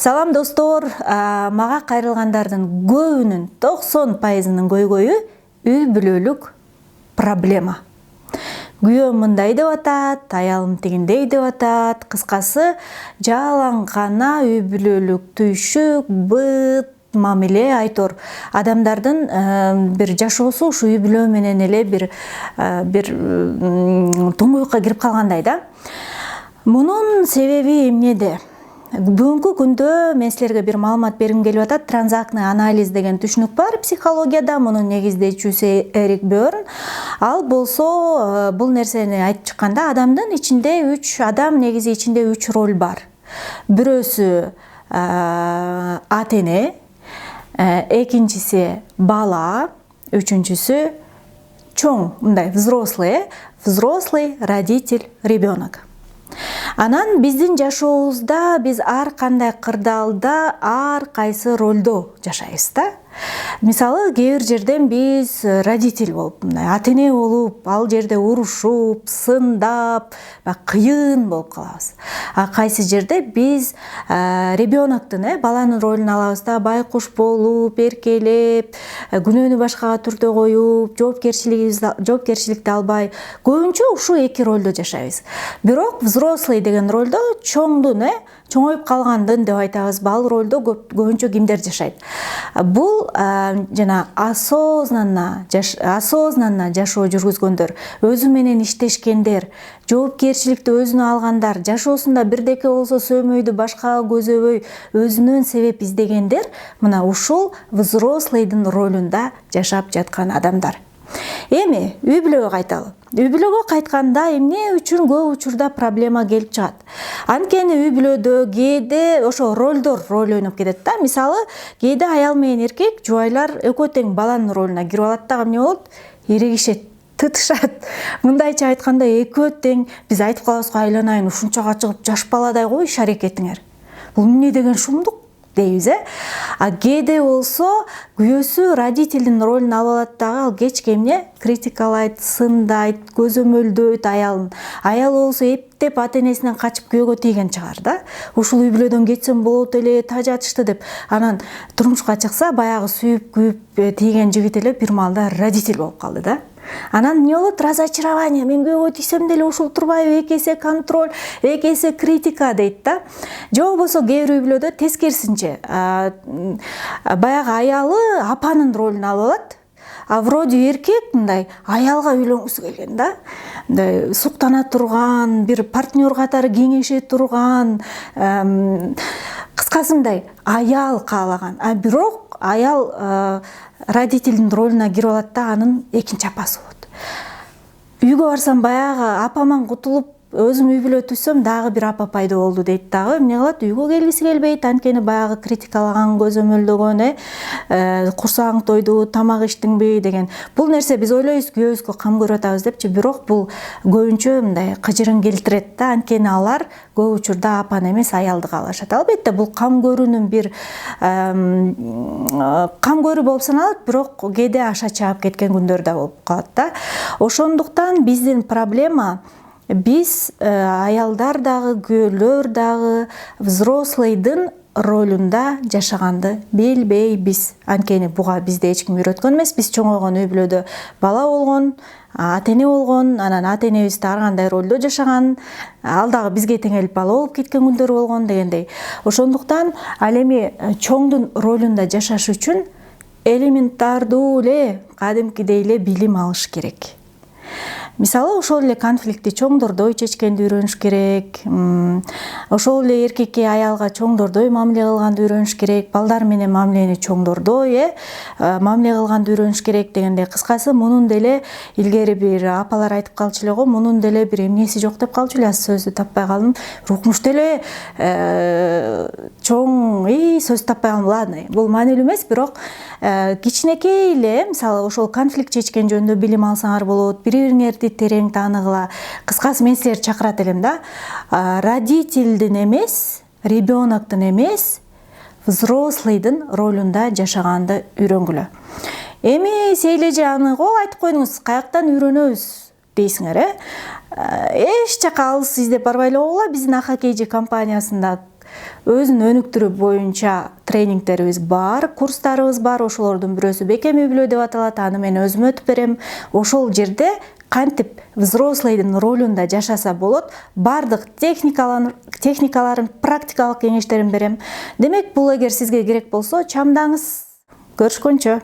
Салам достор, мага кайрылгандардын көбүнүн 90%-ынын көйгөйү үй бүлөлүк проблема. Күйөөм мындай деп атат, аялым тигиндей деп атат. Кыскасы, жалаң үй бүлөлүк түйшүк, быт, мамиле айтор адамдардын бир жашоосу ушу үй бүлө менен эле бир туңгуюкка кирип калгандай да. Мунун себеби эмнеде? Бүгүнкү күндө мен силерге бир маалымат бергим келип атат. Транзактный анализ деген түшүнүк бар психологияда. Мунун негиздечүүсү Эрик Берн. Ал болсо бул нерсени айтып чыкканда, адамдын ичинде негизи ичинде 3 роль бар. Бирөөсү ата-эне, экинчиси бала, үчүнчүсү чоң, мындай взрослый, родитель, ребенок. Анан биздин жашообузда биз ар кандай кырдаалда ар кайсы ролдо жашайбыз да. Мисалы, кээ бир жерден биз родитель болуп, ата-эне болуп, ал жерде урушуп, сындап, кыйын болуп калабыз. А кайсы жерде биз ребеноктун, баланын ролун алабыз да, байкуш болуп, эркелеп, күнөөнү башкага түрдө коюп, жоопкерчиликти албай, көбүнчө ушу эки ролдо жашайбыз. Бирок взрослый деген ролдо чоңоюп калгандын деп айтабыз. Ал ролдо көбүнчө кимдер жашайт? Бул жана осознанно жашоо жүргүзгөндөр, өзү менен иштешкендер, жоопкерчиликти өзүнө алгандар, жашоосунда бирдеке болсо сөөмөйдү башкага көзөбөй, өзүнөн себеп издегендер, мына ушул взрослыйдын ролунда жашап жаткан адамдар. Эми үй бүлөгө кайталы. Үй бүлөгө кайтканда эмне үчүн көп учурда проблема келип чыгат? Анткени үй бүлөдө кээде ошо ролдор роль ойноп кетет да. Мисалы, кээде аял менен эркек, жубайлар экөө тең баланын ролуна кирип алат да, эмне болот? Эрегишет, тытышат. Мындайча айтканда, экөө тең биз айтып калабыз го, айланайын, ушунчага чыгып жаш баладай кой иш аракетиңер. Бул эмне деген шумдук? Дейбиз, А кээде болсо күйөөсү родительдин ролун алып алат дагы, ал кечке эмне критикалайт, сындайт, көзөмөлдөйт аялын. Аял болсо эптеп ата-энесинен качып күйөөгө тийген чыгар да. Ушул үй бүлөдөн кетсем болот эле, тажатышты деп. Анан турмушка чыкса, баягы сүйүп күйүп тийген жигит эле бир маалда родитель болуп калды да. Анан эмне болот? Разочарование. Мен күйөөгө тийсем деле ушул турбайбы? Эки эсе контроль, эки эсе критика дейт да. Же болбосо кээ бир үй бүлөдө тескерисинче, баягы аялы апанын ролун алып алат. А вроде эркек мындай аялга үйлөнгүсү келген да. Мындай суктана турган, бир партнер катары кеңеше турган, кыскасы мындай аял каалаган. А бирок аял родительдин ролуна кирип алат да, анын экинчи апасы болот. Үйгө барсам баягы апаман кутулуп, өзүм үй бүлө түзсөм дагы бир апа пайда болду дейт дагы. Эмне кылат? Үйгө келгиси келбейт, анткени баягы критикалаган, көзөмөлдөгөн, курсагың тойду, тамак иштиңби деген. Бул нерсе биз ойлойбуз, күйөөбүзгө кам көрүп атабыз депчи, бирок бул көбүнчө мындай кыжырын келтирет да, анткени алар көп учурда апаны эмес аялды каалашат. Албетте бул кам көрүүнүн бир кам көрүү болуп саналат, бирок кээде аша чаап кеткен күндөр да болуп калат да. Ошондуктан биздин проблема, биз аялдар дагы, күйөөлөр дагы взрослыйдын ролунда жашаганды билбейбиз. Анткени буга бизди эч ким үйрөткөн эмес. Биз чоңойгон үй бүлөдө бала болгон, ата-эне болгон, анан ата-энебиз ар кандай ролдо жашаган, ал дагы бизге теңелип бала болуп кеткен күндөр болгон дегендей. Ошондуктан ал эми чоңдун ролунда жашаш үчүн элементардуу эле кадимкидей эле билим алыш керек. Мисалы, ошол эле конфликтти чоңдордой чечкенди үйрөнүш керек. Ошол эле эркекке аялга чоңдордой мамиле кылганды үйрөнүш керек. Балдар менен мамилени чоңдордой мамиле кылганды үйрөнүш керек дегендей. Кыскасы, мунун деле илгери бир апалар айтып калчу эле го, мунун деле бир эмнеси жок деп калчу эле, сөздү таппай калдым. Укмуштуу эле чоң сөз таппай калдым. Ладно, бул маанилүү эмес, бирок кичинекей эле, мисалы, ошол конфликт чечкен жөнүндө билим алсаңар болот, бири-бириңерди терең тааныгыла. Кыскасы, мен силерди чакырат элем да. Родительдин эмес, ребеноктун эмес, взрослыйдын ролунда жашаганды үйрөнгүлө. Эми сейлеже аны айтып койдуңуз, каяктан үйрөнөбүз дейсиңер, эч жака алыс издеп барбай эле койгула. Биздин АХКЖ компаниясында өзүнүн өнүктүрүү боюнча тренингтерибиз бар, курстарыбыз бар. Ошолордун бирөөсү бекем үй бүлө деп аталат. Аны мен өзүм өтүп берем. Ошол жерде кантип взрослыйдын ролунда жашаса болот, бардык техникаларын, практикалык кеңештерин берем. Демек, бул эгер сизге керек болсо, чамдаңыз. Көрүшкөнчө.